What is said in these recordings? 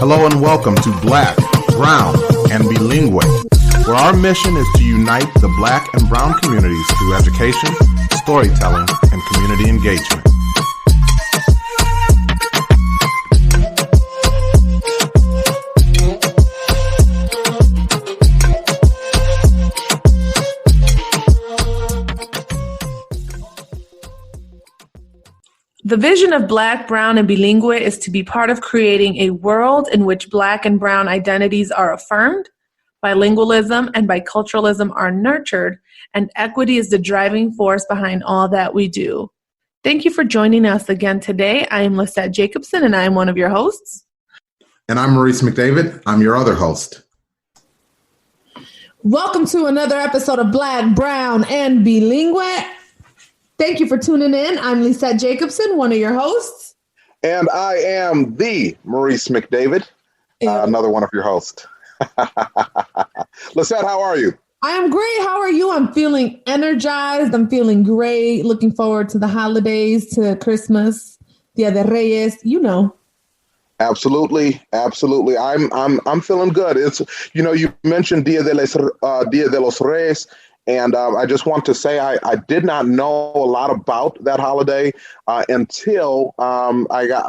Hello and welcome to Black, Brown, and Bilingue, where our mission is to unite the Black and Brown communities through education, storytelling, and community engagement. The vision of Black, Brown, and Bilingue is to be part of creating a world in which Black and Brown identities are affirmed, bilingualism and biculturalism are nurtured, and equity is the driving force behind all that we do. Thank you for joining us again today. I am Lissette Jacobson, and I am one of your hosts. And I'm Maurice McDavid. I'm your other host. Welcome to another episode of Black, Brown, and Bilingue. Thank you for tuning in. I'm Lissette Jacobson, one of your hosts. And I am the Maurice McDavid, another one of your hosts. Lissette, how are you? I am great. How are you? I'm feeling energized. I'm feeling great. Looking forward to the holidays, to Christmas, Dia de Reyes, you know. Absolutely. I'm feeling good. It's, you mentioned Dia de los Reyes. And I just want to say I did not know a lot about that holiday until I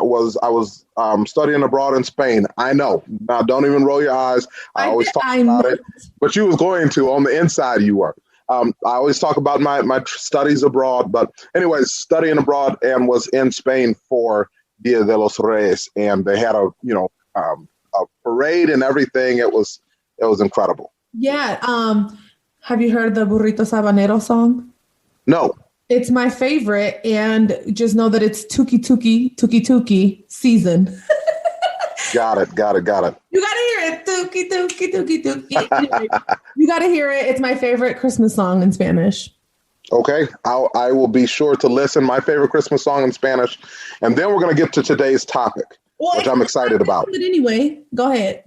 was studying abroad in Spain. I know. Now, don't even roll your eyes. I always talk about it. But you was going to. On the inside, you were. I always talk about my studies abroad. But anyways, studying abroad and was in Spain for Dia de los Reyes. And they had a parade and everything. It was incredible. Yeah. Have you heard the Burrito Sabanero song? No. It's my favorite, and just know that it's tuki season. Got it. You gotta hear it. Tuki. You gotta hear it. It's my favorite Christmas song in Spanish. Okay. I will be sure to listen. My favorite Christmas song in Spanish. And then we're going to get to today's topic, which I'm excited about. But anyway, go ahead.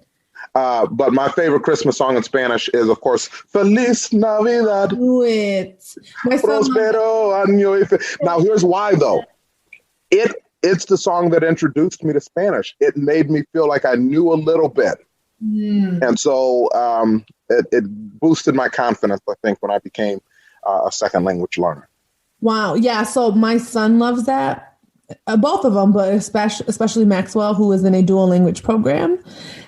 But my favorite Christmas song in Spanish is, of course, Feliz Navidad. Do it. Prospero año. Now, here's why, though. It's the song that introduced me to Spanish. It made me feel like I knew a little bit. And so it boosted my confidence, I think, when I became a second language learner. Wow. Yeah. So my son loves that. Both of them, but especially Maxwell, who is in a dual language program.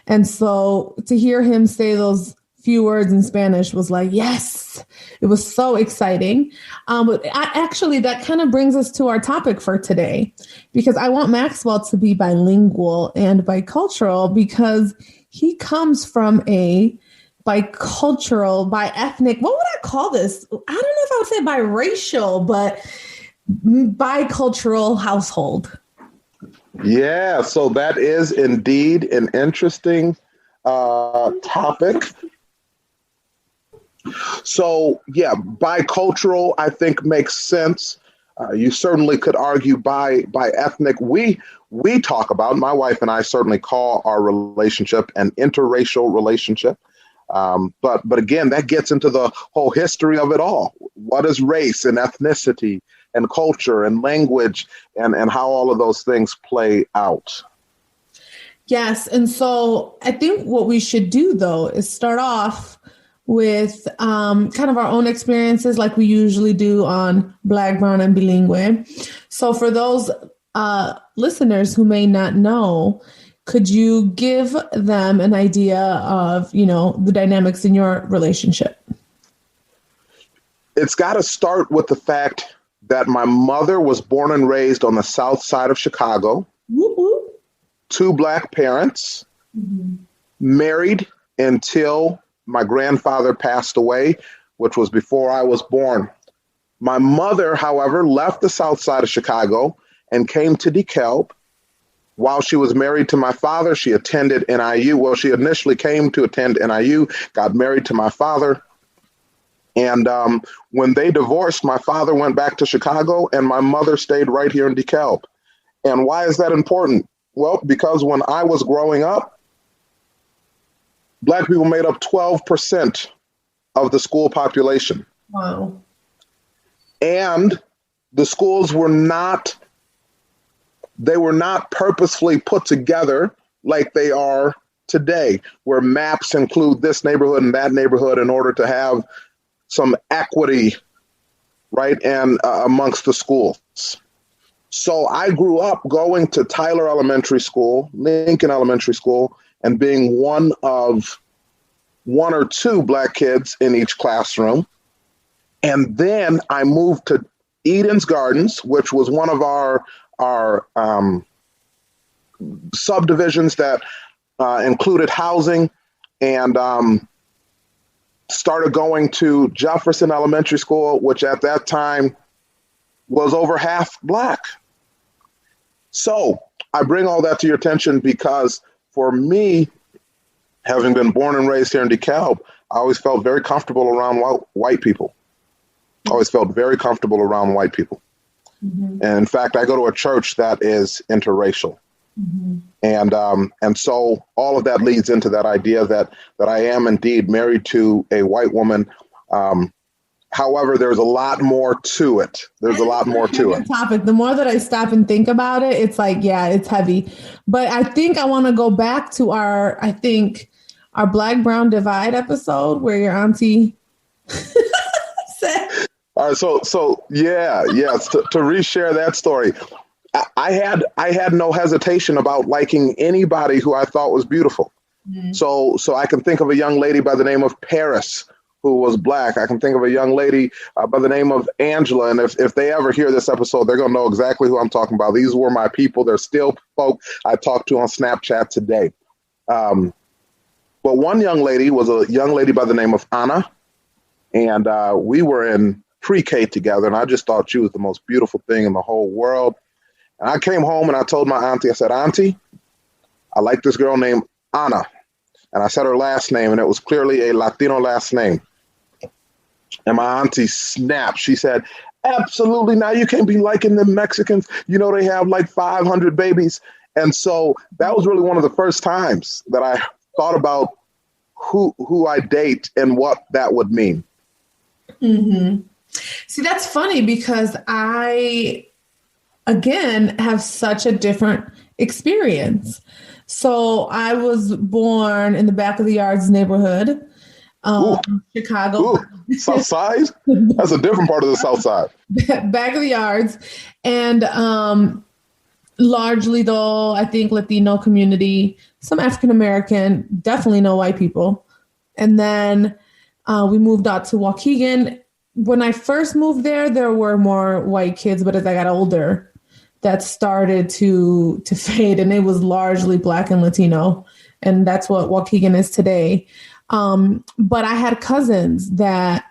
And so to hear him say those few words in Spanish was like, yes, it was so exciting. But actually, that kind of brings us to our topic for today, because I want Maxwell to be bilingual and bicultural because he comes from a bicultural, biethnic, what would I call this? I don't know if I would say biracial, but bicultural household. Yeah, so that is indeed an interesting topic. So, yeah, bicultural, I think, makes sense. You certainly could argue biethnic. We talk about, my wife and I certainly call our relationship an interracial relationship. But again, that gets into the whole history of it all. What is race and ethnicity and culture and language and how all of those things play out? Yes. And so I think what we should do, though, is start off with kind of our own experiences like we usually do on Black, Brown, and Bilingue. So for those listeners who may not know, could you give them an idea of, the dynamics in your relationship? It's got to start with the fact that my mother was born and raised on the south side of Chicago. Woo-hoo. 2 Black parents, married until my grandfather passed away, which was before I was born. My mother, however, left the south side of Chicago and came to DeKalb. While she was married to my father, she attended NIU. Well, she initially came to attend NIU, got married to my father. And when they divorced, my father went back to Chicago and my mother stayed right here in DeKalb. And why is that important? Well, because when I was growing up, Black people made up 12% of the school population. Wow. And the schools were not purposefully put together like they are today, where maps include this neighborhood and that neighborhood in order to have some equity, right, and amongst the schools. So I grew up going to Tyler Elementary School, Lincoln Elementary School, and being one of one or two Black kids in each classroom. And then I moved to Eden's Gardens, which was one of our subdivisions that included housing, and started going to Jefferson Elementary School, which at that time was over half Black. So I bring all that to your attention because for me, having been born and raised here in DeKalb, I always felt very comfortable around white people. Always felt very comfortable around white people. Mm-hmm. And in fact, I go to a church that is interracial. Mm-hmm. And so all of that leads into that idea that I am indeed married to a white woman. However, there's a lot more to it. There's a lot more to it. Topic. The more that I stop and think about it, it's like, yeah, it's heavy. But I think I want to go back to our Black-Brown divide episode where your auntie said. All right, so yeah, to reshare that story. I had no hesitation about liking anybody who I thought was beautiful. Mm-hmm. So I can think of a young lady by the name of Paris who was Black. I can think of a young lady by the name of Angela. And if they ever hear this episode, they're going to know exactly who I'm talking about. These were my people. They're still folk I talk to on Snapchat today. But one young lady was a young lady by the name of Anna. And we were in pre-K together. And I just thought she was the most beautiful thing in the whole world. And I came home and I told my auntie, I said, Auntie, I like this girl named Anna. And I said her last name, and it was clearly a Latino last name. And my auntie snapped. She said, absolutely not. You can't be liking the Mexicans. You know, they have like 500 babies. And so that was really one of the first times that I thought about who I date and what that would mean. Mm-hmm. See, that's funny because I, again, have such a different experience. So I was born in the back of the yards neighborhood, Chicago. Ooh, South Side? That's a different part of the South Side. Back of the yards. And largely, though, I think Latino community, some African-American, definitely no white people. And then we moved out to Waukegan. When I first moved there were more white kids, but as I got older, that started to fade, and it was largely Black and Latino, and that's what Waukegan is today. But I had cousins that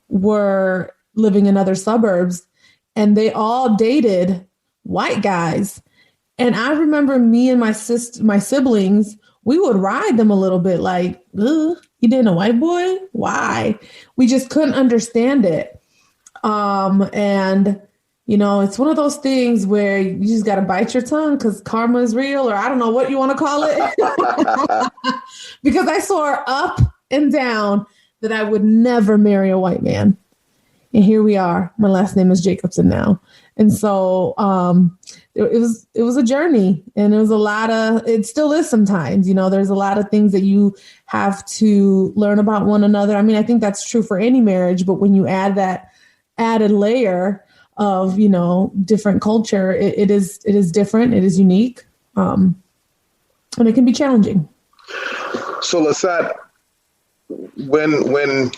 were living in other suburbs, and they all dated white guys. And I remember me and my siblings, we would ride them a little bit, like, you dating a white boy? Why? We just couldn't understand it. And you know, it's one of those things where you just got to bite your tongue because karma is real, or I don't know what you want to call it. Because I swore up and down that I would never marry a white man. And here we are. My last name is Jacobson now. And so it was a journey, and it was it still is sometimes, you know, there's a lot of things that you have to learn about one another. I mean, I think that's true for any marriage, but when you add that added layer of, you know, different culture, it is different. It is unique. And it can be challenging. So Lissette, when,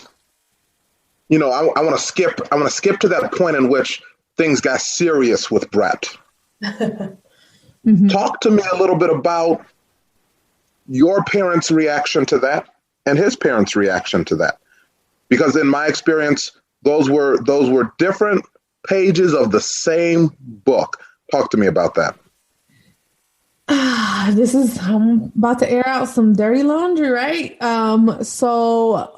you know, I want to skip to that point in which things got serious with Brett. Mm-hmm. Talk to me a little bit about your parents' reaction to that and his parents' reaction to that. Because in my experience, those were different pages of the same book. Talk to me about that. I'm about to air out some dirty laundry, right? So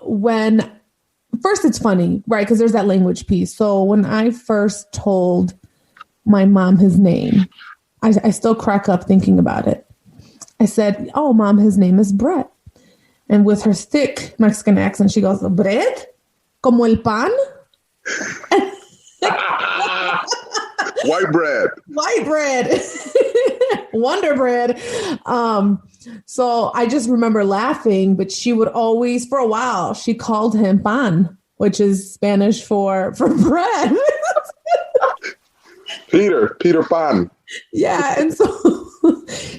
first it's funny, right? Because there's that language piece. So when I first told my mom his name, I still crack up thinking about it. I said, "Oh, Mom, his name is Brett." And with her thick Mexican accent, she goes, "Brett? Como el pan?" White bread. White bread. Wonder bread. So I just remember laughing, but she would always, for a while, she called him pan, which is Spanish for bread. Peter Pan. Yeah. And so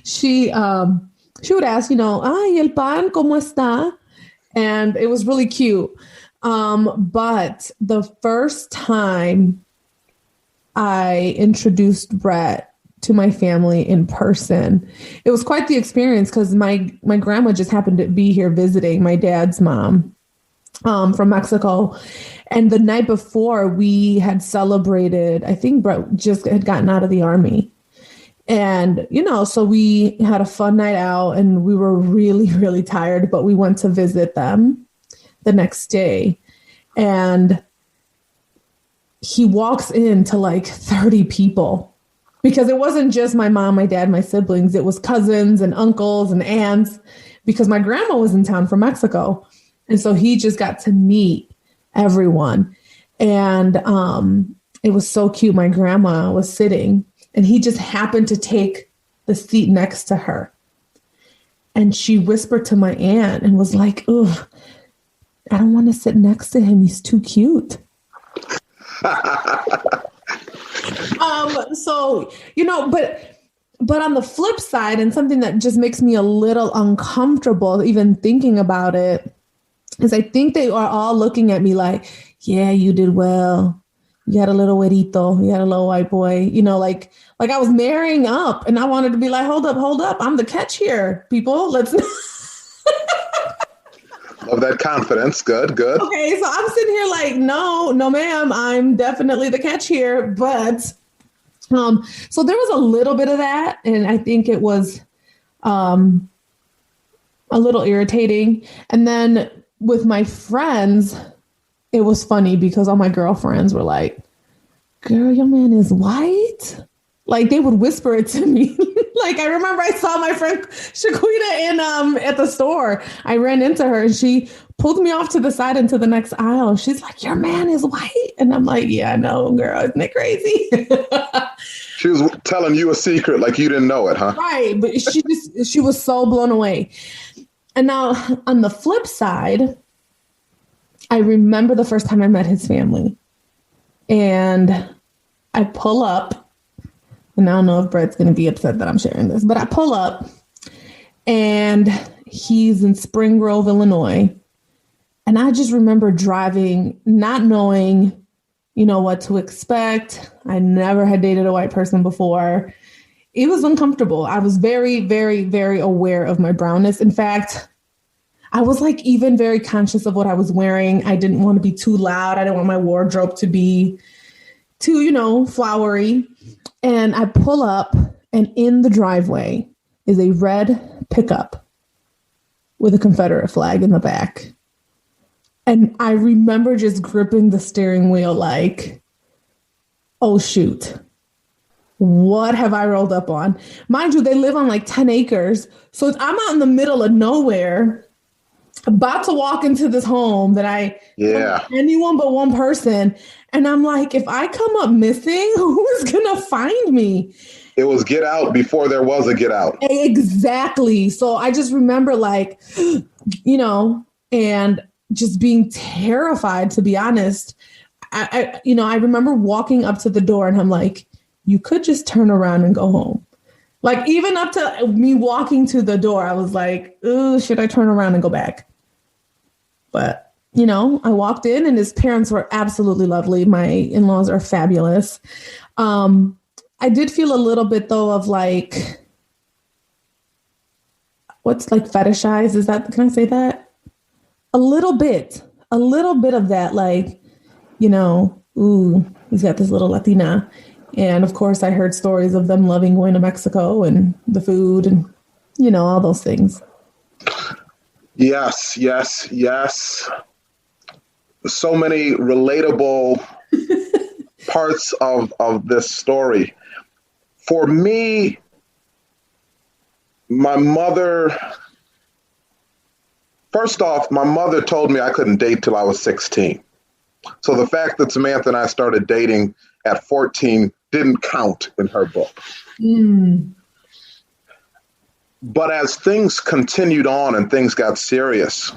she would ask, ay, el pan, ¿cómo está? And it was really cute. But the first time I introduced Brett to my family in person, it was quite the experience because my grandma just happened to be here visiting, my dad's mom, from Mexico. And the night before we had celebrated, I think Brett just had gotten out of the army. And, so we had a fun night out and we were really, really tired, but we went to visit them the next day. And he walks into like 30 people because it wasn't just my mom, my dad, my siblings. It was cousins and uncles and aunts because my grandma was in town from Mexico. And so he just got to meet everyone. And it was so cute. My grandma was sitting and he just happened to take the seat next to her. And she whispered to my aunt and was like, ugh, I don't want to sit next to him. He's too cute. So, but on the flip side, and something that just makes me a little uncomfortable, even thinking about it, is I think they are all looking at me like, yeah, you did well. You had a little güerito. You had a little white boy, like I was marrying up and I wanted to be like, hold up. I'm the catch here, people. Let's Love that confidence. Good. Okay, so I'm sitting here like, no, ma'am, I'm definitely the catch here. But so there was a little bit of that. And I think it was a little irritating. And then with my friends, it was funny because all my girlfriends were like, girl, your man is white. Like they would whisper it to me. Like I remember I saw my friend Shaquita at the store. I ran into her and she pulled me off to the side into the next aisle. She's like, your man is white. And I'm like, yeah, I know, girl. Isn't it crazy? She was telling you a secret like you didn't know it, huh? Right. But she was so blown away. And now on the flip side, I remember the first time I met his family and I pull up. And I don't know if Brett's going to be upset that I'm sharing this, but I pull up and he's in Spring Grove, Illinois. And I just remember driving, not knowing, what to expect. I never had dated a white person before. It was uncomfortable. I was very, very, very aware of my brownness. In fact, I was like even very conscious of what I was wearing. I didn't want to be too loud. I didn't want my wardrobe to be too, flowery. And I pull up and in the driveway is a red pickup with a Confederate flag in the back. And I remember just gripping the steering wheel like, oh, shoot. What have I rolled up on? Mind you, they live on like 10 acres. So I'm out in the middle of nowhere, about to walk into this home that anyone but one person. And I'm like, if I come up missing, who is going to find me? It was Get Out before there was a Get Out. Exactly. So I just remember like, and just being terrified, to be honest. I remember walking up to the door and I'm like, you could just turn around and go home. Like even up to me walking to the door, I was like, ooh, should I turn around and go back? But I walked in and his parents were absolutely lovely. My in-laws are fabulous. I did feel a little bit though of like, what's like fetishized? Can I say that? A little bit of that, like, ooh, he's got this little Latina. And of course I heard stories of them loving going to Mexico and the food and, all those things. Yes. So many relatable parts of this story. For me, my mother told me I couldn't date till I was 16. So the fact that Samantha and I started dating at 14 didn't count in her book. But as things continued on and things got serious,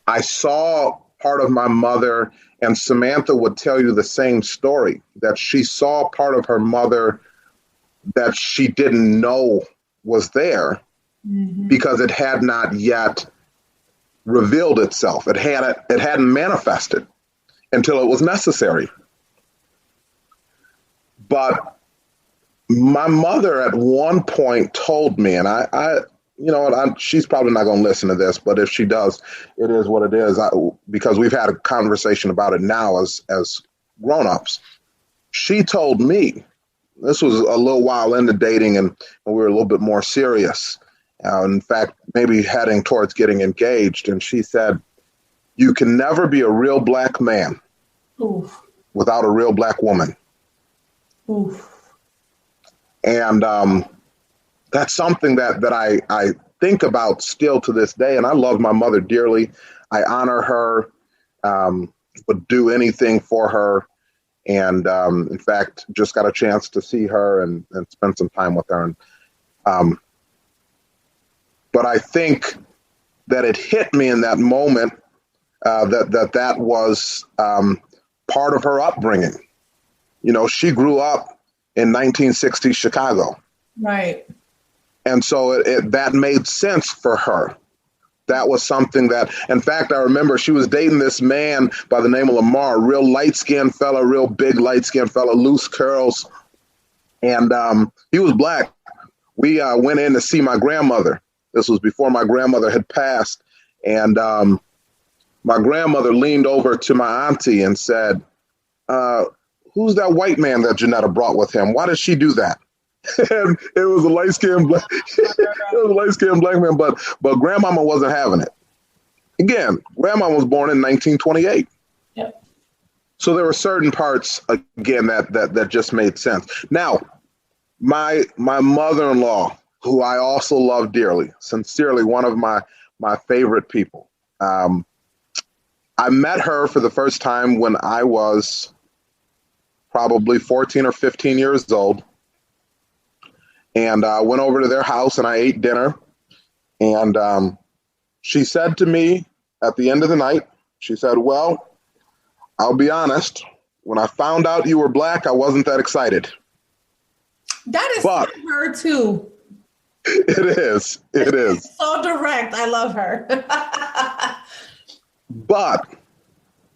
I saw part of my mother, and Samantha would tell you the same story, that she saw part of her mother that she didn't know was there because it had not yet revealed itself. It hadn't manifested until it was necessary. But my mother at one point told me, and she's probably not going to listen to this, but if she does, it is what it is. Because we've had a conversation about it now as grown-ups. She told me, this was a little while into dating and we were a little bit more serious. In fact, maybe heading towards getting engaged. And she said, you can never be a real Black man without a real Black woman. And that's something that I think about still to this day. And I love my mother dearly. I honor her, would do anything for her. And in fact, just got a chance to see her and spend some time with her. And, but I think that it hit me in that moment that was part of her upbringing. You know, she grew up in 1960s Chicago. Right. And so that made sense for her. That was something that, in fact, I remember she was dating this man by the name of Lamar, a real light-skinned fella, real big light-skinned fella, loose curls. And he was Black. We went in to see my grandmother. This was before my grandmother had passed. And my grandmother leaned over to my auntie and said, who's that white man that Janetta brought with him? Why did she do that? And it was a light-skinned Black, Black man, but grandmama wasn't having it. Again, grandma was born in 1928. Yep. So there were certain parts, again, that just made sense. Now, my mother-in-law, who I also love dearly, sincerely, one of my favorite people. I met her for the first time when I was probably 14 or 15 years old. And I went over to their house and I ate dinner. And she said to me at the end of the night, she said, well, I'll be honest. When I found out you were Black, I wasn't that excited. That is her too. It is. It is. So direct. I love her. But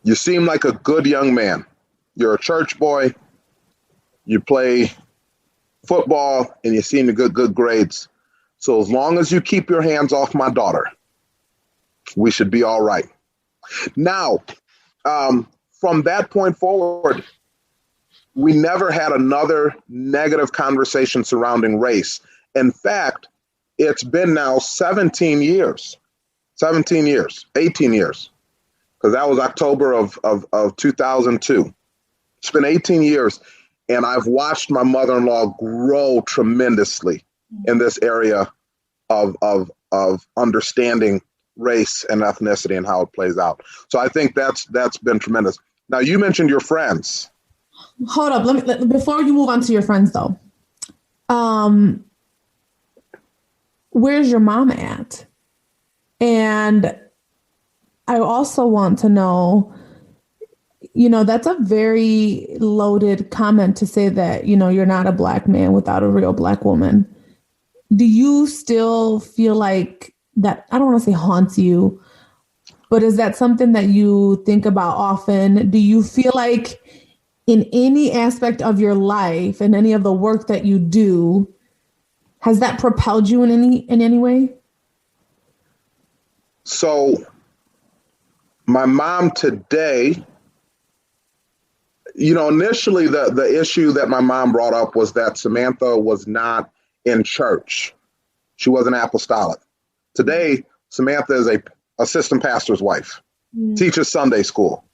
you seem like a good young man. You're a church boy. You play football and you seem to get good grades. So as long as you keep your hands off my daughter, we should be all right. Now, from that point forward, we never had another negative conversation surrounding race. In fact, it's been now 18 years, because that was October of 2002. It's been 18 years. And I've watched my mother-in-law grow tremendously in this area of understanding race and ethnicity and how it plays out. So I think that's been tremendous. Now, you mentioned your friends. Hold up. Before you move on to your friends, though, where's your mom at? And I also want to know, that's a very loaded comment to say that, you're not a Black man without a real Black woman. Do you still feel like that? I don't want to say haunts you, but is that something that you think about often? Do you feel like in any aspect of your life and any of the work that you do, has that propelled you in any way? So my mom today, initially the issue that my mom brought up was that Samantha was not in church. She wasn't apostolic. Today, Samantha is a assistant pastor's wife, teaches Sunday school,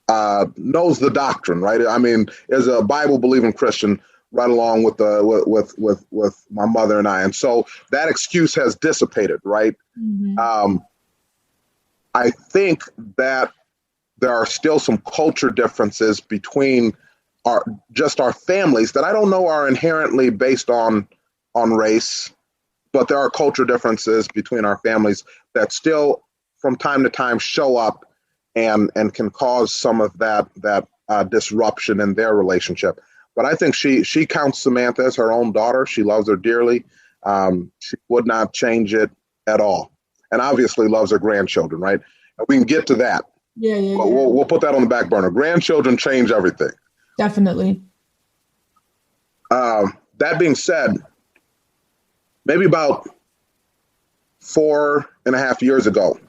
knows the doctrine, right? I mean, is a Bible-believing Christian right along with my mother and I. And so that excuse has dissipated, right? Mm-hmm. I think that there are still some culture differences between our just our families that I don't know are inherently based on race, but there are culture differences between our families that still from time to time show up and can cause some of that disruption in their relationship. But I think she counts Samantha as her own daughter. She loves her dearly. She would not change it at all. And obviously loves her grandchildren, right? And we can get to that. Yeah. We'll put that on the back burner. Grandchildren change everything. Definitely. That being said, maybe about 4.5 years ago,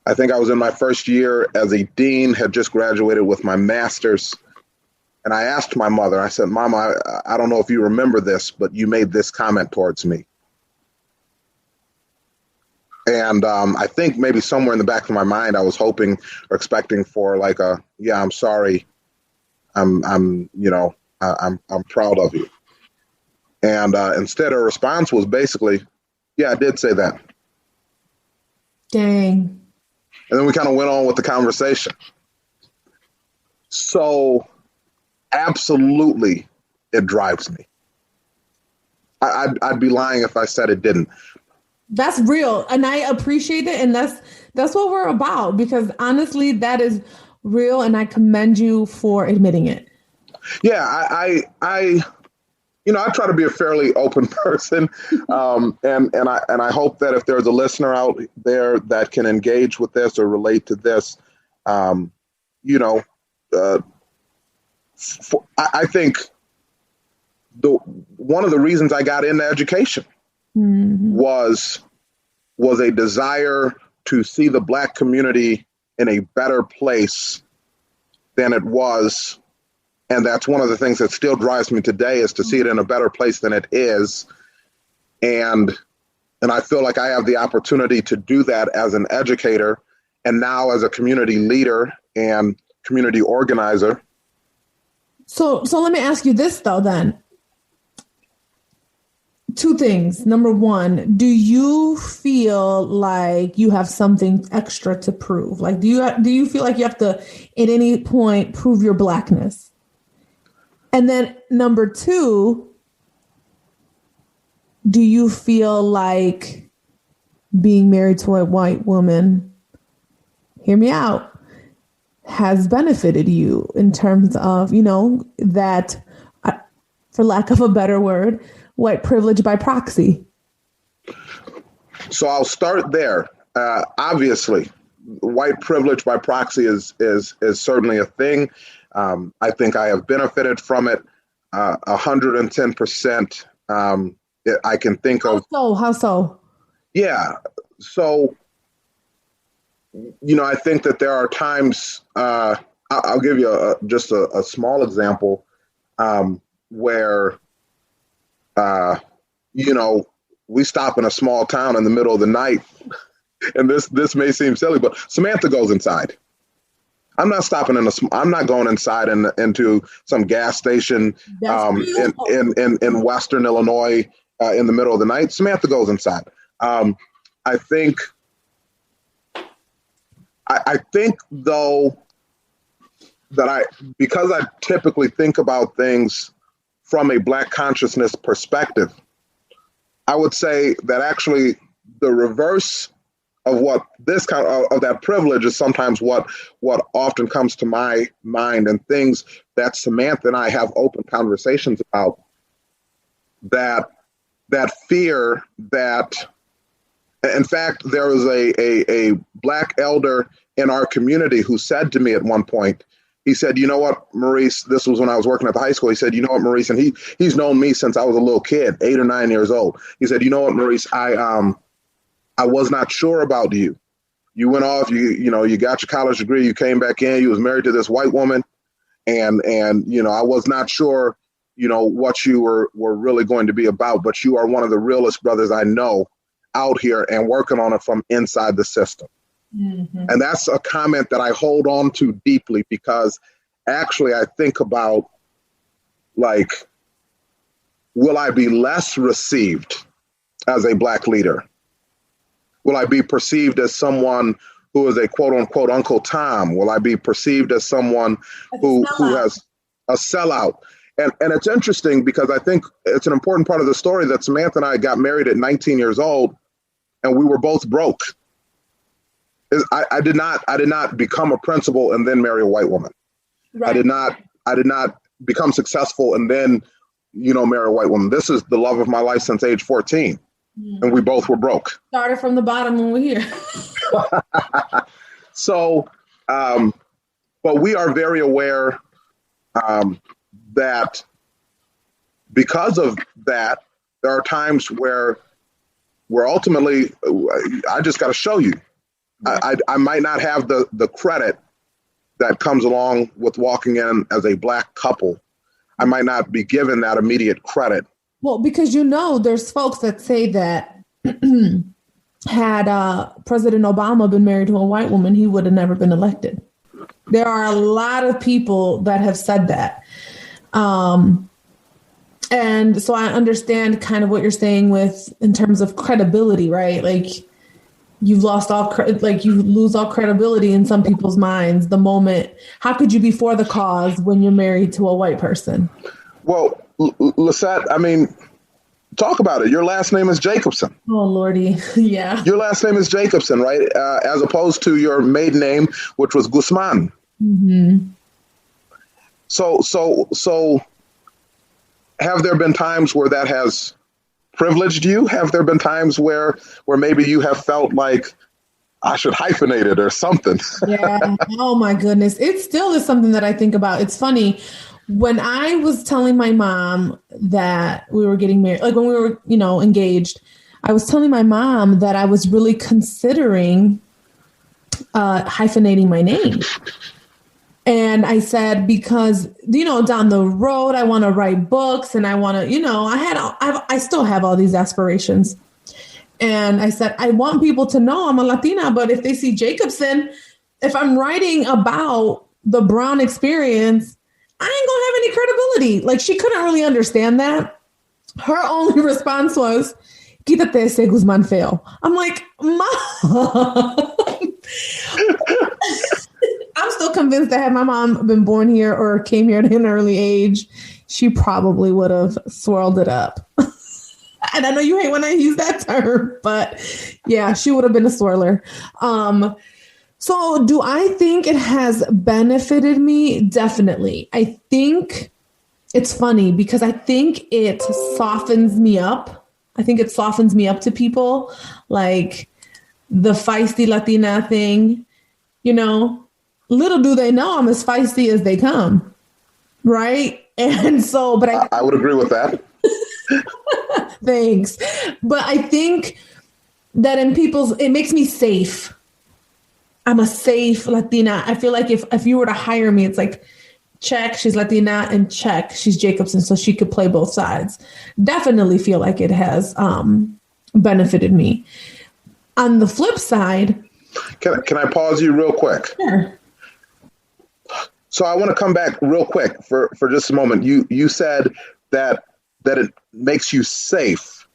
I think I was in my first year as a dean, had just graduated with my master's. And I asked my mother, I said, Mama, I don't know if you remember this, but you made this comment towards me. And I think maybe somewhere in the back of my mind, I was hoping or expecting for like yeah, I'm sorry. I'm proud of you. And instead her response was basically, yeah, I did say that. Dang. And then we kind of went on with the conversation. So absolutely, it drives me. I'd be lying if I said it didn't. That's real. And I appreciate it. And that's what we're about, because honestly, that is real. And I commend you for admitting it. Yeah, I try to be a fairly open person. And I hope that if there's a listener out there that can engage with this or relate to this, I think one of the reasons I got into education was a desire to see the Black community in a better place than it was. And that's one of the things that still drives me today, is to see it in a better place than it is. And I feel like I have the opportunity to do that as an educator and now as a community leader and community organizer. So let me ask you this though, then. Two things. Number one, do you feel like you have something extra to prove? Like, do you feel like you have to, at any point, prove your Blackness? And then number two, do you feel like being married to a white woman, hear me out, has benefited you in terms of, that, for lack of a better word, white privilege by proxy? So I'll start there. Obviously, white privilege by proxy is certainly a thing. I think I have benefited from it 110%. I can think of. How so? Yeah. So, I think that there are times, I'll give you just a small example where, we stop in a small town in the middle of the night, and this may seem silly, but Samantha goes inside. I'm not stopping I'm not going inside into some gas station in Western Illinois in the middle of the night. Samantha goes inside. I think though that because I typically think about things from a Black consciousness perspective, I would say that actually the reverse of what this kind of that privilege is sometimes what often comes to my mind, and things that Samantha and I have open conversations about, that fear that, in fact, there was a Black elder in our community who said to me at one point, he said, you know what, Maurice, this was when I was working at the high school. He said, you know what, Maurice, and he's known me since I was a little kid, 8 or 9 years old. He said, you know what, Maurice, I was not sure about you. You went off, you got your college degree, you came back in, you was married to this white woman. And I was not sure, what you were really going to be about, but you are one of the realest brothers I know out here and working on it from inside the system. Mm-hmm. And that's a comment that I hold on to deeply, because actually I think about, like, will I be less received as a Black leader? Will I be perceived as someone who is a quote unquote Uncle Tom? Will I be perceived as someone who has, a sellout. And it's interesting because I think it's an important part of the story that Samantha and I got married at 19 years old, and we were both broke. I did not become a principal and then marry a white woman. Right. I did not become successful and then, marry a white woman. This is the love of my life since age 14. And we both were broke. Started from the bottom when we're here. So, but we are very aware that because of that, there are times where ultimately, I just got to show you. I might not have the credit that comes along with walking in as a Black couple. I might not be given that immediate credit. Well, because there's folks that say that had President Obama been married to a white woman, he would have never been elected. There are a lot of people that have said that. And so I understand kind of what you're saying in terms of credibility, right? Like you've lost you lose all credibility in some people's minds the moment. How could you be for the cause when you're married to a white person? Well, Lissette, I mean, talk about it. Your last name is Jacobson. Oh, Lordy. Yeah. Your last name is Jacobson, right? As opposed to your maiden name, which was Guzman. Mm-hmm. So have there been times where that has privileged you? Have there been times where maybe you have felt like I should hyphenate it or something? Yeah. Oh my goodness. It still is something that I think about. It's funny. When I was telling my mom that we were getting married, like when we were, engaged, I was telling my mom that I was really considering hyphenating my name. And I said, because, down the road, I want to write books and I want to, I still have all these aspirations. And I said, I want people to know I'm a Latina, but if they see Jacobson, if I'm writing about the brown experience, I ain't gonna have any credibility. Like she couldn't really understand that. Her only response was, "Quítate ese Guzman feo." I'm like, Mom. I'm still convinced that had my mom been born here or came here at an early age, she probably would have swirled it up. And I know you hate when I use that term, but yeah, she would have been a swirler. So do I think it has benefited me? Definitely. I think it's funny because I think it softens me up. I think it softens me up to people, like the feisty Latina thing, little do they know I'm as feisty as they come. Right. And so, but I would agree with that. Thanks. But I think that it makes me safe. I'm a safe Latina. I feel like if you were to hire me, it's like, check, she's Latina, and check, she's Jacobson, so she could play both sides. Definitely feel like it has benefited me. On the flip side. Can I pause you real quick? Sure. So I want to come back real quick for just a moment. You said that it makes you safe.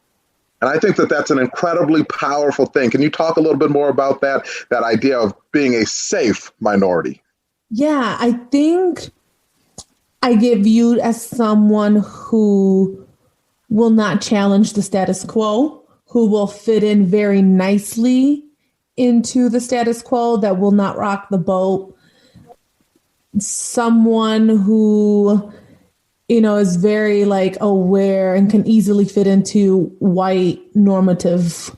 And I think that that's an incredibly powerful thing. Can you talk a little bit more about that idea of being a safe minority? Yeah, I think I get viewed as someone who will not challenge the status quo, who will fit in very nicely into the status quo, that will not rock the boat. Someone who is very aware and can easily fit into white normative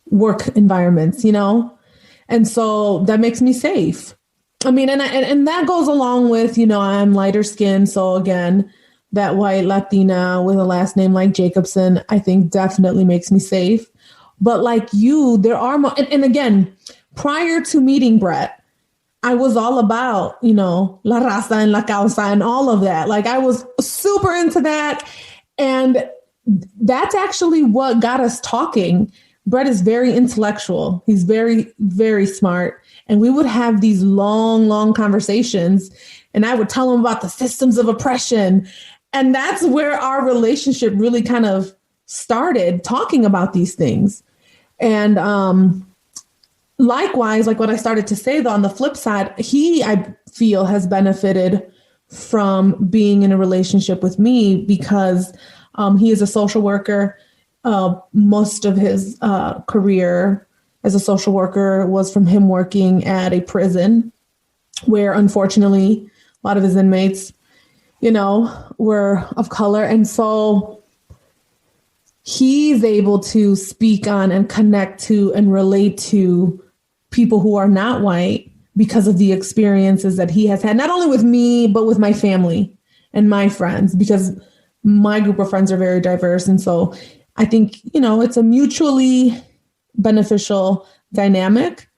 work environments, and so that makes me safe. I mean, and that goes along with, I'm lighter skinned. So again, that white Latina with a last name like Jacobson, I think definitely makes me safe. But like you, there are more, and again, prior to meeting Brett, I was all about, la raza and la causa and all of that. Like I was super into that. And that's actually what got us talking. Brett is very intellectual. He's very, very smart. And we would have these long, long conversations. And I would tell him about the systems of oppression. And that's where our relationship really kind of started, talking about these things. And, likewise, like what I started to say, though, on the flip side, I feel has benefited from being in a relationship with me because he is a social worker. Most of his career as a social worker was from him working at a prison where, unfortunately, a lot of his inmates, were of color. And so he's able to speak on and connect to and relate to people who are not white because of the experiences that he has had, not only with me, but with my family and my friends, because my group of friends are very diverse. And so I think, it's a mutually beneficial dynamic.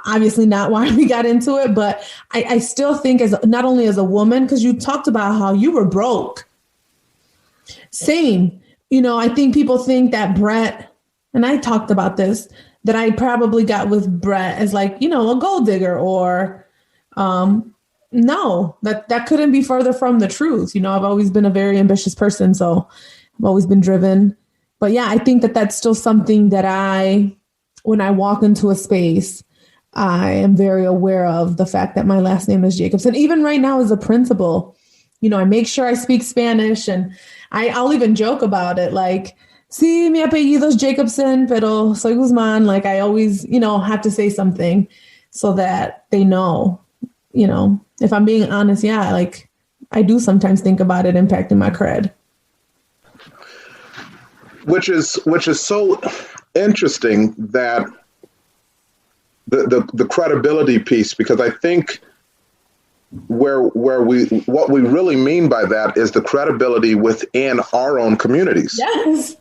Obviously not why we got into it, but I still think as not only as a woman, because you talked about how you were broke. Same. I think people think that Brett, and I talked about this, that I probably got with Brett as like, a gold digger or no, that couldn't be further from the truth. I've always been a very ambitious person, so I've always been driven. But yeah, I think that that's still something that when I walk into a space, I am very aware of the fact that my last name is Jacobson. Even right now as a principal, I make sure I speak Spanish, and I'll even joke about it. Like, sí, mi apellido es Jacobson, pero soy Guzman. Like I always, have to say something so that they know, if I'm being honest, yeah, like I do sometimes think about it impacting my cred. Which is so interesting, that the credibility piece, because I think what we really mean by that is the credibility within our own communities. Yes.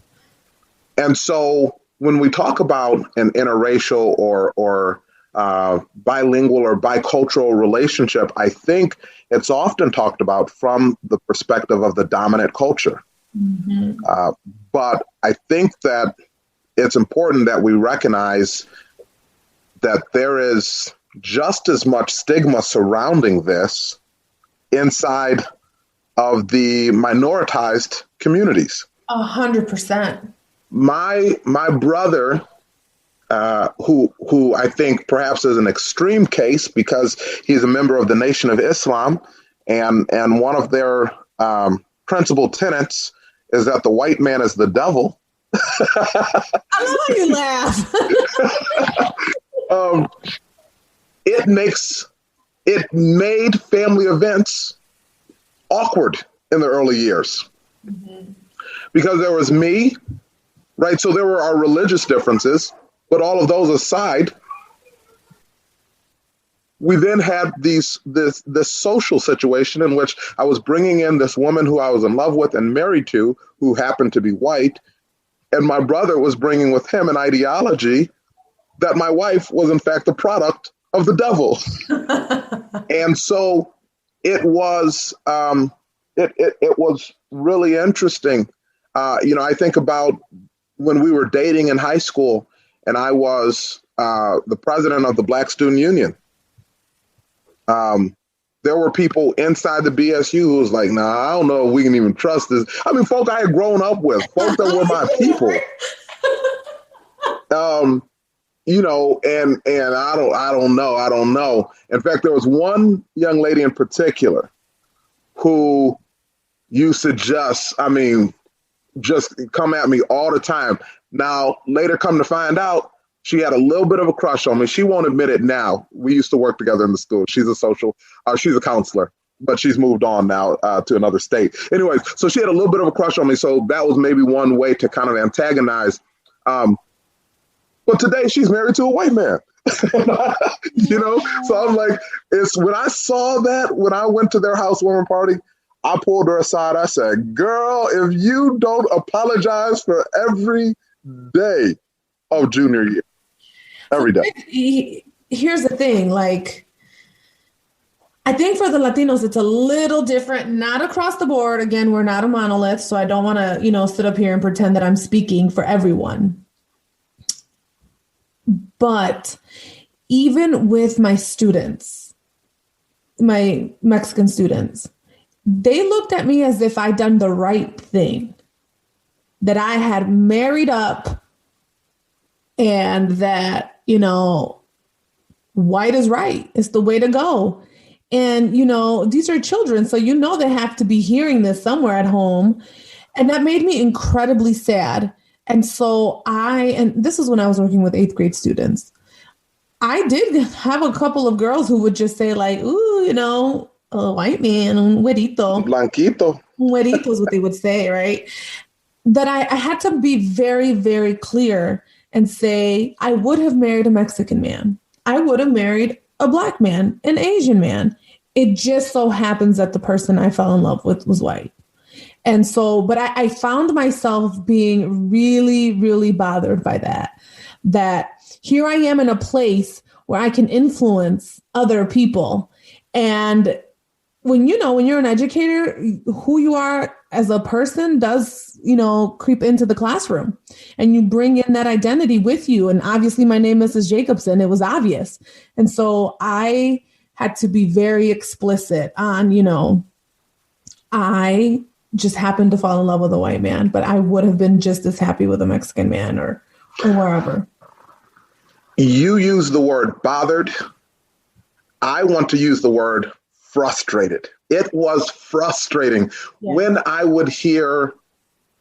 And so when we talk about an interracial or bilingual or bicultural relationship, I think it's often talked about from the perspective of the dominant culture. Mm-hmm. But I think that it's important that we recognize that there is just as much stigma surrounding this inside of the minoritized communities. 100%. My brother, who I think perhaps is an extreme case because he's a member of the Nation of Islam, and one of their principal tenets is that the white man is the devil. I love how you laugh. It made family events awkward in the early years. Mm-hmm. Because there was me, right? So there were our religious differences, but all of those aside, we then had this social situation in which I was bringing in this woman who I was in love with and married to, who happened to be white. And my brother was bringing with him an ideology that my wife was in fact the product of the devil. And so it was, it was really interesting. I think about when we were dating in high school and I was the president of the Black Student Union. There were people inside the BSU who was like, nah, I don't know if we can even trust this. I mean, folk I had grown up with, folk that were my people. And I don't know. In fact, there was one young lady in particular who used to just come at me all the time. Now, later come to find out, she had a little bit of a crush on me. She won't admit it now. We used to work together in the school. She's a counselor, but she's moved on now to another state. Anyways, so she had a little bit of a crush on me. So that was maybe one way to kind of antagonize. But today she's married to a white man. So I'm like, it's when I saw that, when I went to their housewarming party, I pulled her aside. I said, girl, if you don't apologize for every day of junior year, every day. Here's the thing, like, I think for the Latinos, it's a little different, not across the board. Again, we're not a monolith, so I don't want to, sit up here and pretend that I'm speaking for everyone. But even with my students, my Mexican students, they looked at me as if I'd done the right thing, that I had married up and that, white is right. It's the way to go. And, these are children. So, they have to be hearing this somewhere at home. And that made me incredibly sad. And so and this is when I was working with 8th grade students. I did have a couple of girls who would just say like, ooh, a white man, un güerito. Blanquito. Un güerito is what they would say, right? That I had to be very, very clear and say, I would have married a Mexican man. I would have married a Black man, an Asian man. It just so happens that the person I fell in love with was white. And so, but I found myself being really, really bothered by that here I am in a place where I can influence other people. And when you're an educator, who you are as a person does, creep into the classroom, and you bring in that identity with you. And obviously my name is Mrs. Jacobson. It was obvious. And so I had to be very explicit on, I just happened to fall in love with a white man, but I would have been just as happy with a Mexican man or wherever. You use the word bothered. I want to use the word frustrated. It was frustrating when I would hear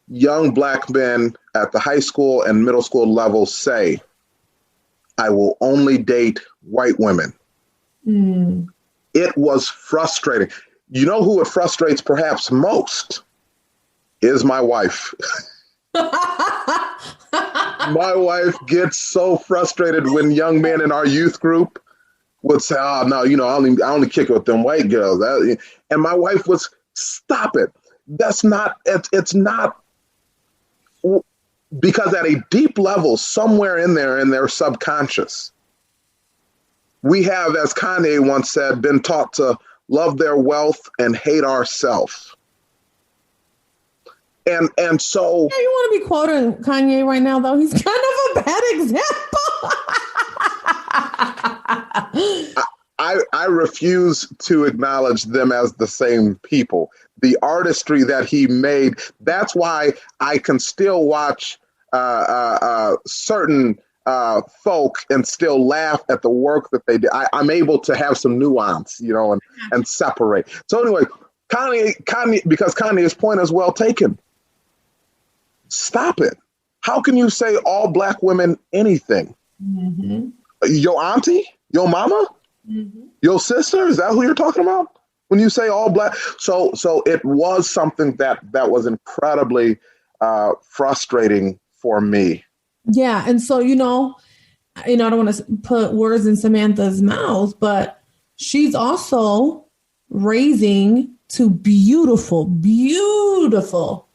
young Black men at the high school and middle school level say, I will only date white women. It was frustrating. You know who it frustrates perhaps most is my wife. My wife gets so frustrated when young men in our youth group would say, oh, no, I only kick it with them white girls. And my wife was, stop it. That's not, it's not, because at a deep level, somewhere in their subconscious, we have, as Kanye once said, been taught to love their wealth and hate ourselves. And so... Yeah, you want to be quoting Kanye right now, though? He's kind of a bad example. I refuse to acknowledge them as the same people. The artistry that he made, that's why I can still watch certain folk and still laugh at the work that they did. I'm able to have some nuance, and separate. So anyway, Kanye, because Kanye's point is well taken. Stop it. How can you say all Black women anything? Mm-hmm. Your auntie? Your mama? Mm-hmm. Your sister? Is that who you're talking about when you say all Black? So it was something that was incredibly frustrating for me. Yeah. And so, I don't want to put words in Samantha's mouth, but she's also raising two beautiful, beautiful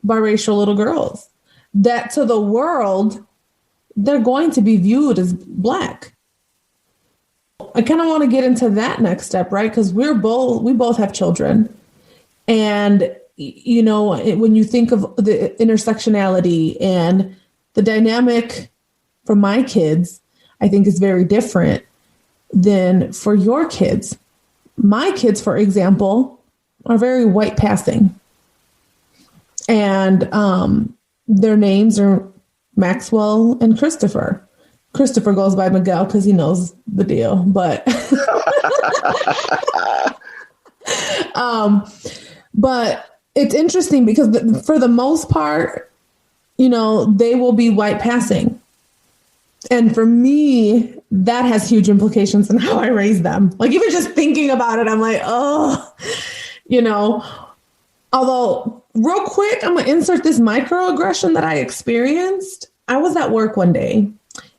biracial little girls that to the world, they're going to be viewed as Black. I kind of want to get into that next step, right? Because we both have children. And, when you think of the intersectionality and the dynamic for my kids, I think is very different than for your kids. My kids, for example, are very white passing. And their names are Maxwell and Christopher. Christopher goes by Miguel because he knows the deal. But but it's interesting because for the most part, they will be white passing. And for me, that has huge implications on how I raise them. Like even just thinking about it, I'm like, although real quick, I'm going to insert this microaggression that I experienced. I was at work one day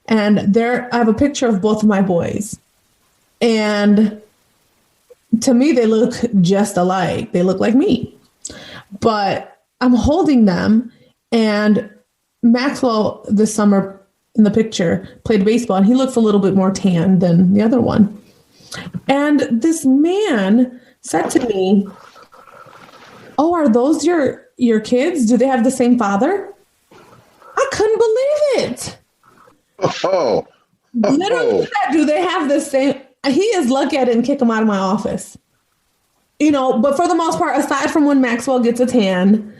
and I have a picture of both of my boys. And to me, they look just alike. They look like me. But I'm holding them, and Maxwell this summer in the picture played baseball, and he looks a little bit more tan than the other one. And this man said to me, "Oh, are those your kids? Do they have the same father?" I couldn't believe it. Oh. Literally said, do they have the same? He is lucky I didn't kick him out of my office. But for the most part, aside from when Maxwell gets a tan,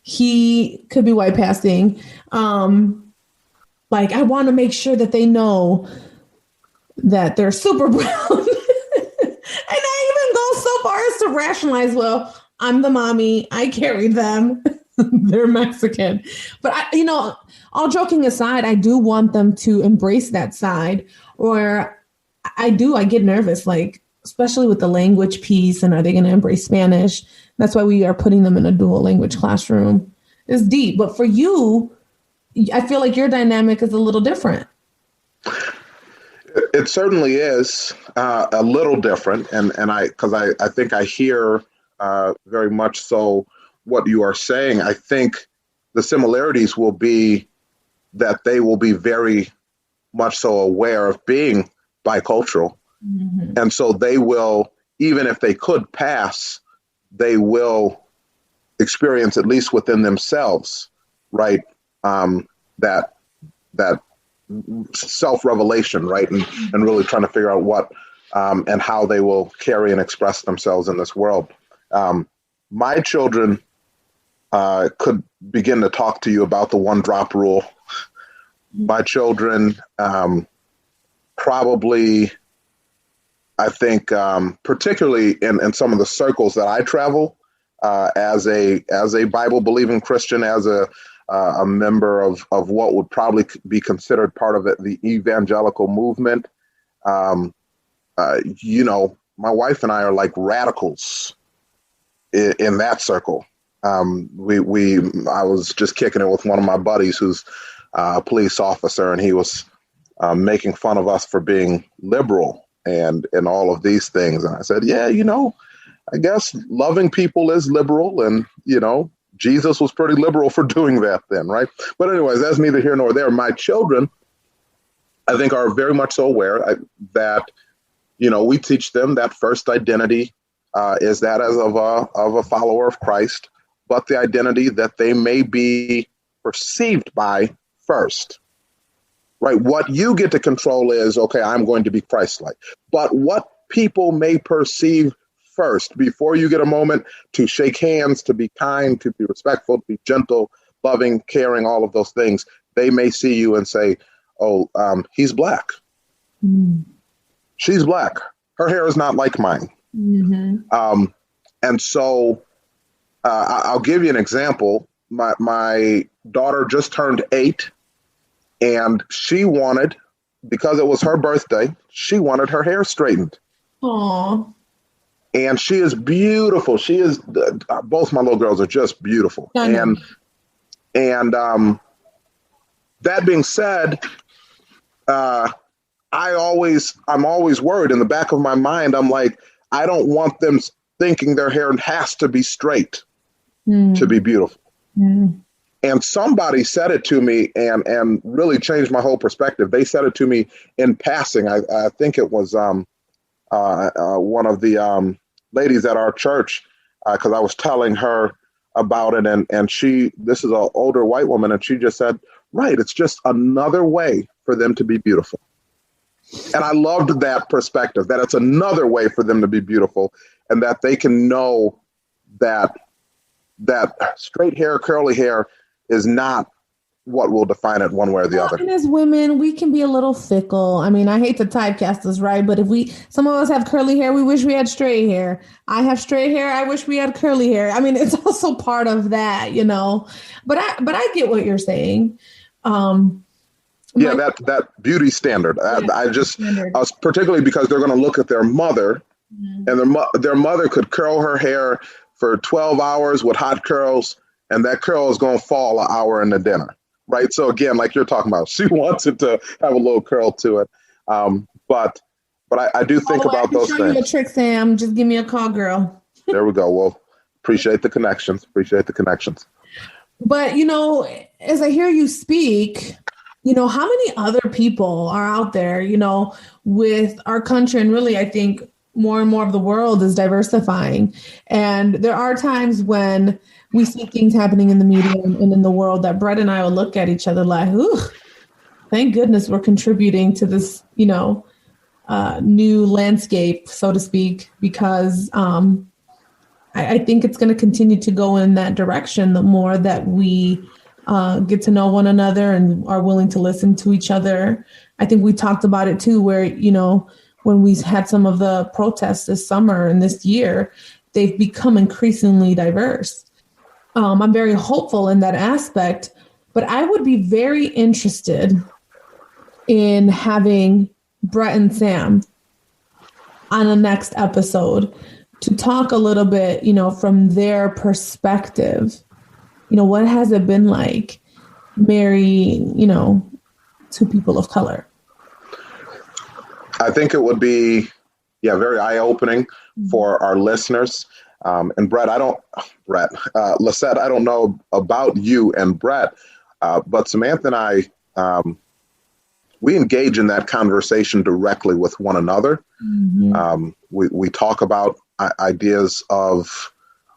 he could be white passing. I want to make sure that they know that they're super brown. And I of rationalize, well, I'm the mommy, I carried them. They're Mexican. But all joking aside, I do want them to embrace that side, or I get nervous, like, especially with the language piece, and are they going to embrace Spanish? That's why we are putting them in a dual language classroom. It's deep. But for you, I feel like your dynamic is a little different. It certainly is a little different. And because I think I hear very much so what you are saying. I think the similarities will be that they will be very much so aware of being bicultural. Mm-hmm. And so they will, even if they could pass, they will experience, at least within themselves, right, that self-revelation, right, and really trying to figure out what and how they will carry and express themselves in this world. My children could begin to talk to you about the one-drop rule. My children probably, I think, particularly in some of the circles that I travel, as a Bible-believing Christian, as a member of what would probably be considered part of the evangelical movement, my wife and I are like radicals in that circle. I was just kicking it with one of my buddies who's a police officer, and he was making fun of us for being liberal and all of these things. And I said, yeah, I guess loving people is liberal, and, Jesus was pretty liberal for doing that then, right? But anyways, that's neither here nor there. My children, I think, are very much so aware that, we teach them that first identity is that as of a follower of Christ, but the identity that they may be perceived by first, right? What you get to control is, okay, I'm going to be Christ-like. But what people may perceive first, before you get a moment to shake hands, to be kind, to be respectful, to be gentle, loving, caring, all of those things, they may see you and say, oh, he's Black. Mm. She's Black. Her hair is not like mine. Mm-hmm. And so I'll give you an example. My daughter just turned 8, and she wanted, because it was her birthday, she wanted her hair straightened. Aww. And she is beautiful. She is, both my little girls are just beautiful. And that being said, I'm always worried in the back of my mind. I'm like, I don't want them thinking their hair has to be straight to be beautiful. Mm. And somebody said it to me and really changed my whole perspective. They said it to me in passing. I think it was one of the ladies at our church, because I was telling her about it, and this is an older white woman, and she just said, right, it's just another way for them to be beautiful. And I loved that perspective, that it's another way for them to be beautiful, and that they can know that straight hair, curly hair is not what will define it one way or the other. And as women, we can be a little fickle. I mean, I hate to typecast us, right? But some of us have curly hair, we wish we had straight hair. I have straight hair, I wish we had curly hair. I mean, it's also part of that, But I get what you're saying. That beauty standard. Yeah, particularly because they're going to look at their mother, mm-hmm. and their mother could curl her hair for 12 hours with hot curls, and that curl is going to fall an hour into dinner. Right. So again, like you're talking about, she wants it to have a little curl to it. But I do think about those things. I can show you a trick, Sam. Just give me a call, girl. There we go. Well, appreciate the connections. But, as I hear you speak, how many other people are out there, with our country? And really, I think more and more of the world is diversifying. And there are times when we see things happening in the media and in the world that Brett and I will look at each other like, ooh, thank goodness we're contributing to this, new landscape, so to speak, because I think it's going to continue to go in that direction the more that we get to know one another and are willing to listen to each other. I think we talked about it too, where, when we had some of the protests this summer and this year, they've become increasingly diverse. I'm very hopeful in that aspect, but I would be very interested in having Brett and Sam on the next episode to talk a little bit, from their perspective. What has it been like marrying, two people of color? I think it would be, very eye-opening for our listeners. And Lissette, I don't know about you and Brett, but Samantha and I, we engage in that conversation directly with one another. Mm-hmm. We talk about ideas of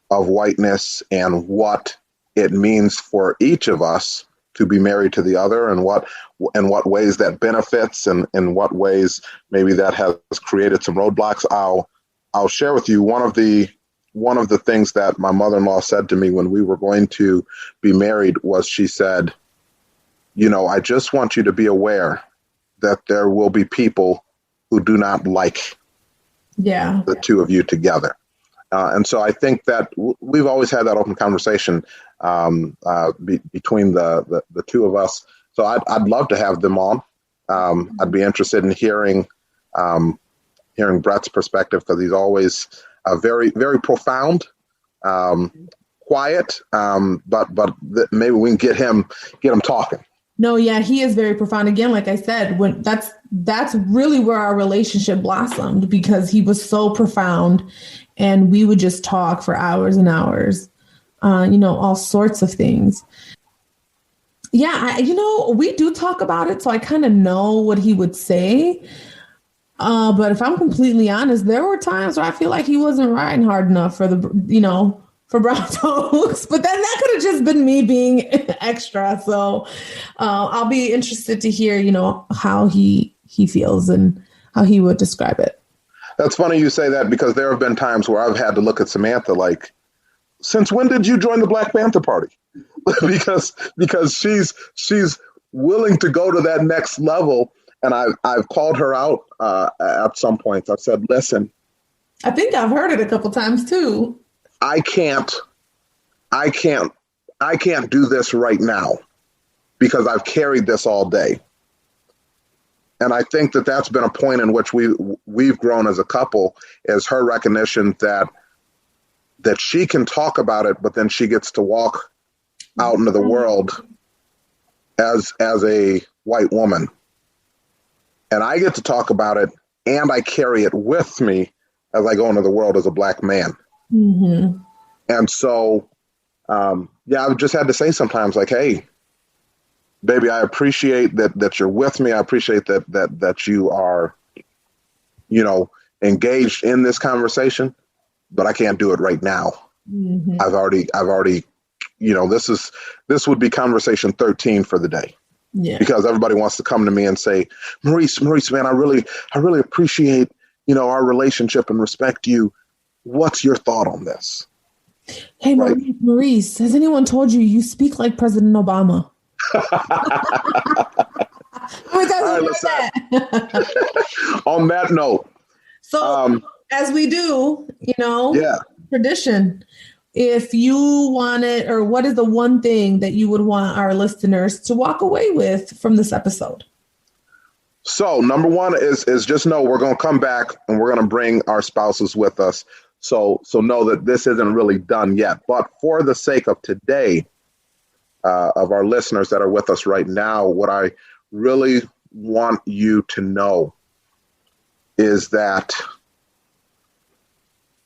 whiteness and what it means for each of us to be married to the other, and what ways that benefits, and in what ways maybe that has created some roadblocks. I'll share with you one of the things that my mother-in-law said to me when we were going to be married was, she said, I just want you to be aware that there will be people who do not like the two of you together. And so I think that we've always had that open conversation between the two of us. So I'd love to have them on. I'd be interested in hearing Brett's perspective, because he's always very, very profound, quiet, but maybe we can get him talking. No, yeah, he is very profound. Again, like I said, that's really where our relationship blossomed, because he was so profound, and we would just talk for hours and hours, all sorts of things. Yeah, we do talk about it, so I kind of know what he would say. But if I'm completely honest, there were times where I feel like he wasn't riding hard enough for for brown folks, but then that could have just been me being extra. So I'll be interested to hear, how he feels and how he would describe it. That's funny you say that, because there have been times where I've had to look at Samantha like, since when did you join the Black Panther Party? because she's willing to go to that next level. And I've called her out at some points. I've said, listen, I think I've heard it a couple times too. I can't do this right now because I've carried this all day. And I think that that's been a point in which we've grown as a couple, is her recognition that she can talk about it, but then she gets to walk out into the world as a white woman. And I get to talk about it, and I carry it with me as I go into the world as a Black man. Mm-hmm. And so, I've just had to say sometimes, like, hey, baby, I appreciate that you're with me. I appreciate that you are, engaged in this conversation, but I can't do it right now. Mm-hmm. I've already, this would be conversation 13 for the day. Yeah. Because everybody wants to come to me and say, Maurice, man, I really appreciate, our relationship and respect you. What's your thought on this? Hey, right? Maurice, has anyone told you speak like President Obama? On that note. So as we do, tradition, if you want it, or what is the one thing that you would want our listeners to walk away with from this episode? So number one is just know we're going to come back and we're going to bring our spouses with us. So know that this isn't really done yet. But for the sake of today, of our listeners that are with us right now, what I really want you to know is that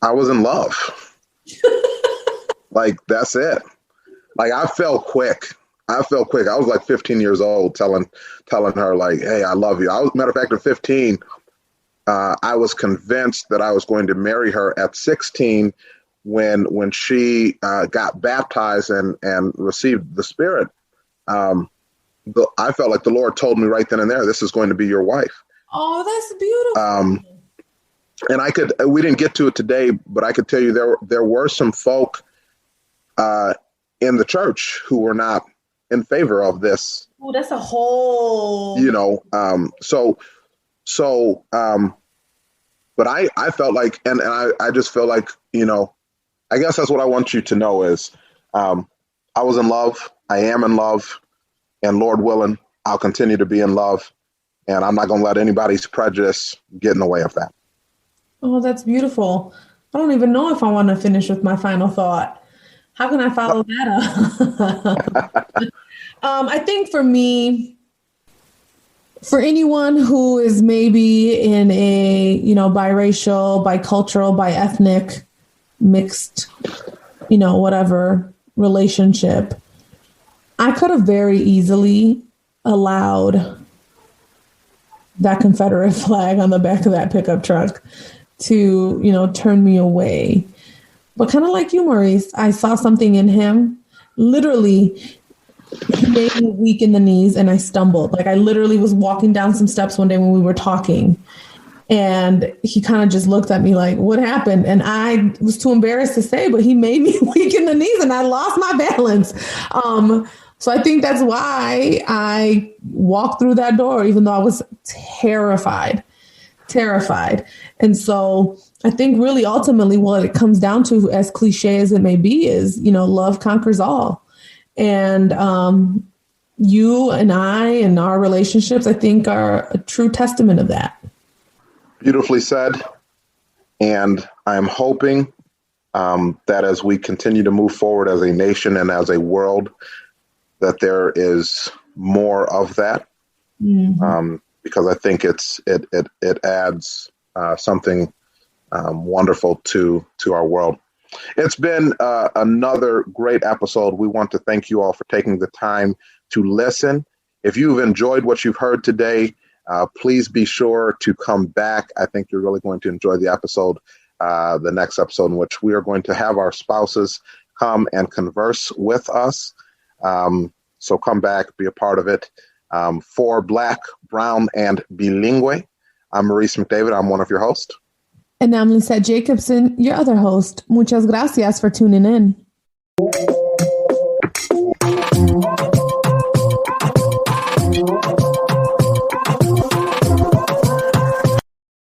I was in love. Like, that's it. Like, I fell quick. I was like 15 years old telling her, like, hey, I love you. Matter of fact, at 15, I was convinced that I was going to marry her. At 16, when she got baptized and received the Spirit, I felt like the Lord told me right then and there, this is going to be your wife. Oh, that's beautiful. And we didn't get to it today, but I could tell you there were some folk in the church who were not in favor of this. Oh, that's a whole, but I felt like, and I just felt like, I guess that's what I want you to know is I was in love. I am in love. And Lord willing, I'll continue to be in love. And I'm not going to let anybody's prejudice get in the way of that. Oh, that's beautiful. I don't even know if I want to finish with my final thought. How can I follow that up? I think for me, for anyone who is maybe in a, biracial, bicultural, biethnic, mixed, whatever relationship, I could have very easily allowed that Confederate flag on the back of that pickup truck to, turn me away. But kind of like you, Maurice, I saw something in him. Literally, he made me weak in the knees and I stumbled. Like I literally was walking down some steps one day when we were talking. And he kind of just looked at me like, what happened? And I was too embarrassed to say, but he made me weak in the knees and I lost my balance. So I think that's why I walked through that door, even though I was terrified. And so I think really ultimately what it comes down to, as cliche as it may be, is, love conquers all. And you and I and our relationships, I think, are a true testament of that. Beautifully said. And I'm hoping that as we continue to move forward as a nation and as a world, that there is more of that. Mm-hmm. Because I think it adds something wonderful to our world. It's been another great episode. We want to thank you all for taking the time to listen. If you've enjoyed what you've heard today, please be sure to come back. I think you're really going to enjoy the episode, the next episode, in which we are going to have our spouses come and converse with us. So come back, be a part of it. For Black, Brown, and Bilingue, I'm Maurice McDavid. I'm one of your hosts. And I'm Lissette Jacobson, your other host. Muchas gracias for tuning in.